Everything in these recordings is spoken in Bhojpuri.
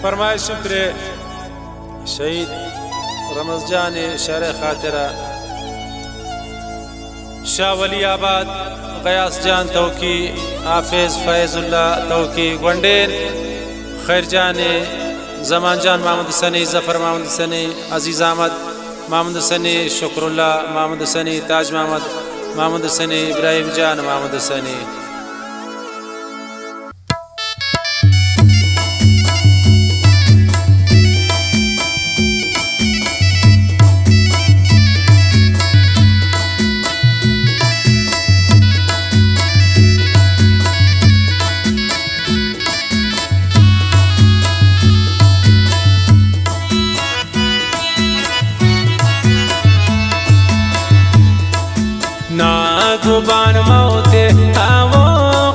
फरमाइश पर शहीद रमज़जान शहर खातिरा शाह वली आबाद गयास जान तौकी हाफिज फैजुल्ला तौकी गोंडेर खैर जान जमान जान महमूद सनी जफ़र महमूद सनी अजीज़ अहमद महमूद सनी शुक्रुल्ला महमूद सनी ताज महमूद सनी इब्राहिम जान महमूद सनी। नागुबान मौते आवो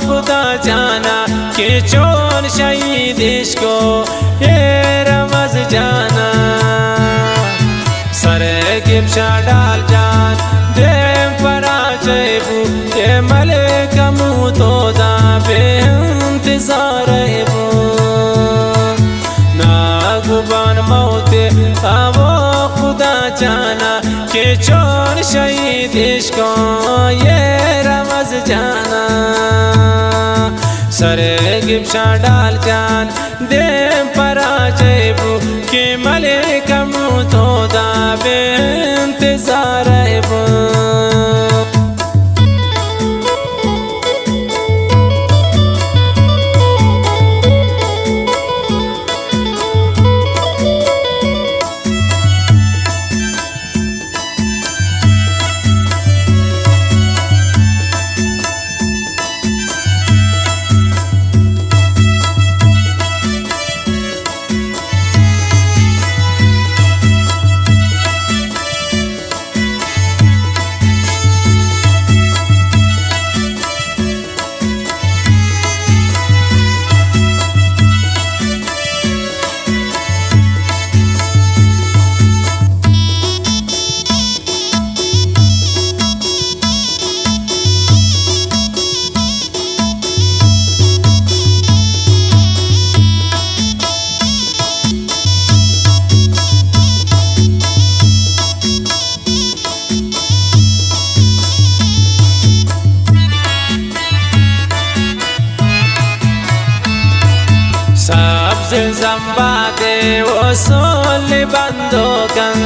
खुदा जाना कि चोर शहीद इसको ये रमज जाना सरे गिब्शा डाल जान दे परा जयबू ये मलिक मुतो दा बेइंतजार बू नागुबान मौते आवो खुदा जाना कि चोर शहीद इसको ये रमज जाना सरे गिब्शा डाल जान दे परा जयबू कि मलिक मुतो दा बेइंतजार बू। सबसे ज़म्बादे वसूल बंदोगन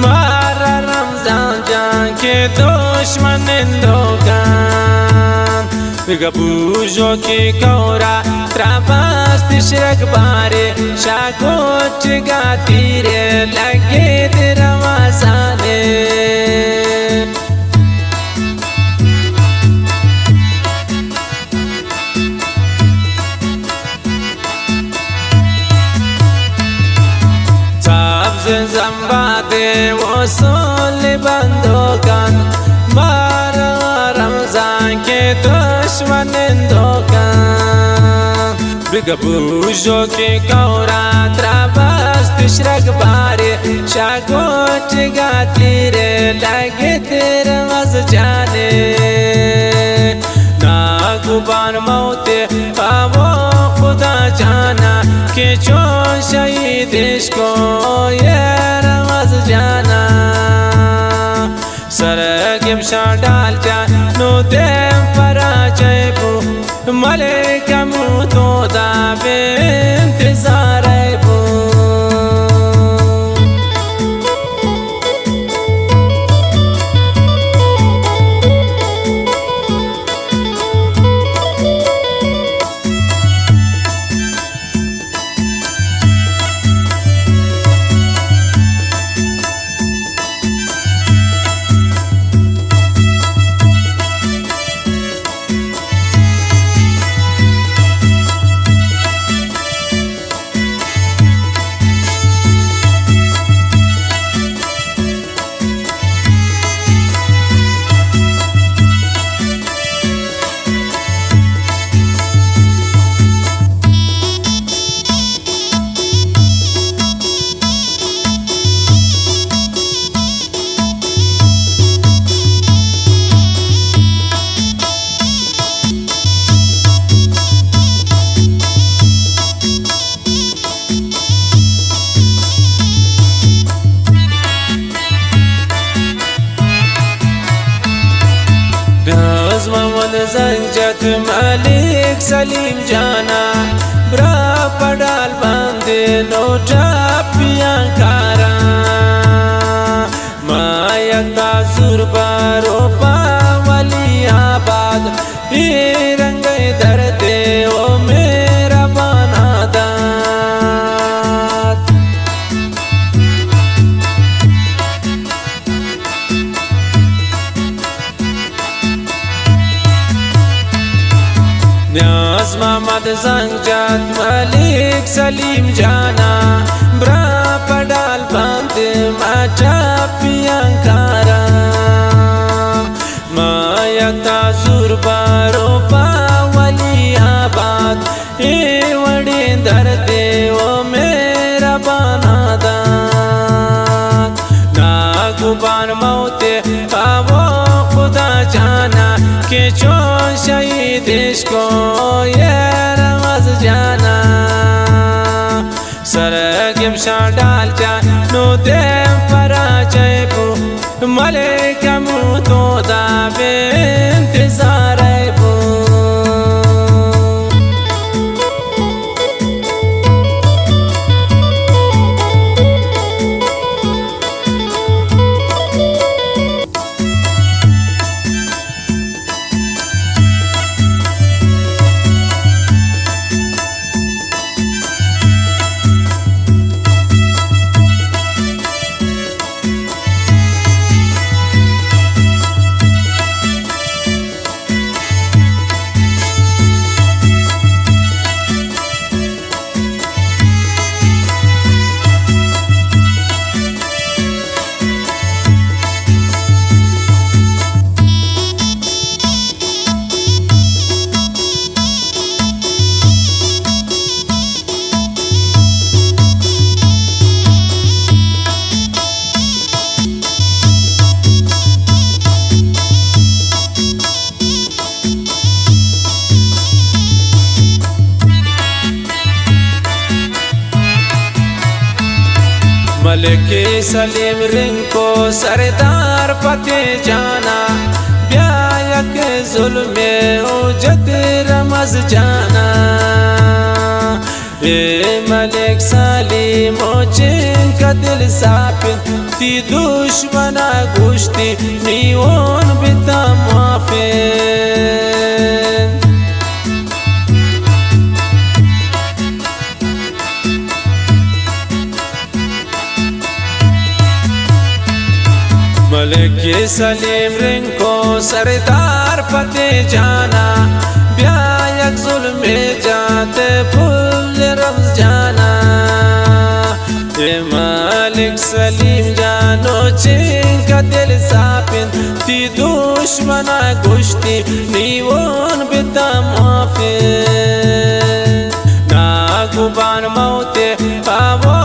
मारा रमज़ान जान के दुश्मन दोगन गबूजो की कौरा त्राबास्त शिरक बारे शागोच गाती रे लगे तेरा मसाले ज़म्बादे वसूल बंदोगन मारा रमज़ान के दुश्मन दोगन बिगबूजो के कौरा त्राबास्त शिरक बारे शागोच गाती रे लगे तेरे मज जाने नागुबान मौते आवो खुदा जाना कि चोर शहीद इसको ये रमज जाना सर गिब्शा डाल जानो दे परा जयबू मलिक मुतो दा बेइंतजार बू। जत मलिक सलीम जाना ब्रा पडाल बांधे नोटा पिया कारा मायता जुरबारो पावली आबाद रंग दर्दे ओ मेरा बनादा न्याज मोहम्मद जंगजात मलिक सलीम जाना ब्रा पडाल बांधे माचा पियांकारा मायता जुरबारो पावली आबाद वड़े दर्दे ओ मेरा बनादा नागुबान मौते आवो खुदा जाना के चो शहीद इसको ये रमज जाना सरगिम डाल जा नो दे परा जयबू मलिक मुतो दाबे इंतजार बू मलिक सलीम रिंग को सरदार पते जाना ब्यायक जुल्म उजत रमज जाना ए मलिक सलीम चिंक दिल सापिन ती दुश्मना गुश्ती नीवन बिता माफिन मलिक सलीम रिंग को सरदार पते जाना ब्यायक जुल्म जाते फुल रमज जाना ए मलिक सलीम जानो चिंका दिल सापिन ती दुश्मना गुश्ती नीवन बिता माफिन नागुबान मौते आवो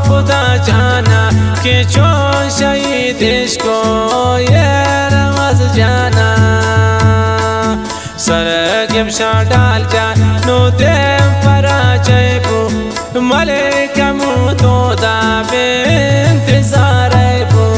खुदा जाना के चो शहीद इसको ये रमज जाना सरगिम डाल जा नो दे परा जयबू मलिक मुतो दाबे इंतजार बू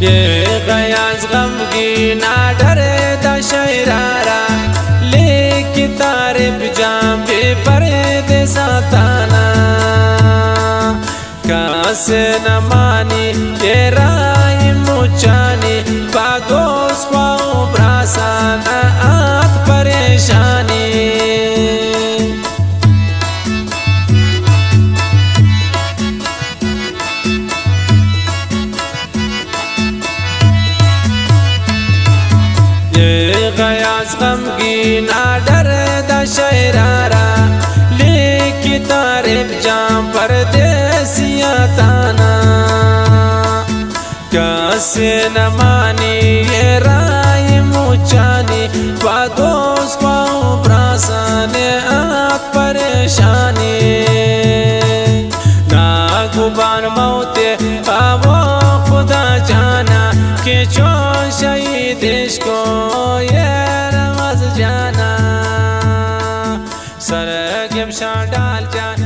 ये गयाज गमगी ना डरे दशहरा लेके तारे जाम बे परे साताना कासे न मानी बादोस ख्वाओ ब्रासान आत परेशानी ये गयास गमगीन आडर दा शहरारा लेकी तारिब जाम परदेसिया ताना कैसे न मानी ये राय मुचानी बादोस ख्वाओ ब्रासाने आप परेशानी ना गुबान मौते आवो खुदा जाना कि जो शहीद को ये रवाज जाना सरगम शाह डाल जाना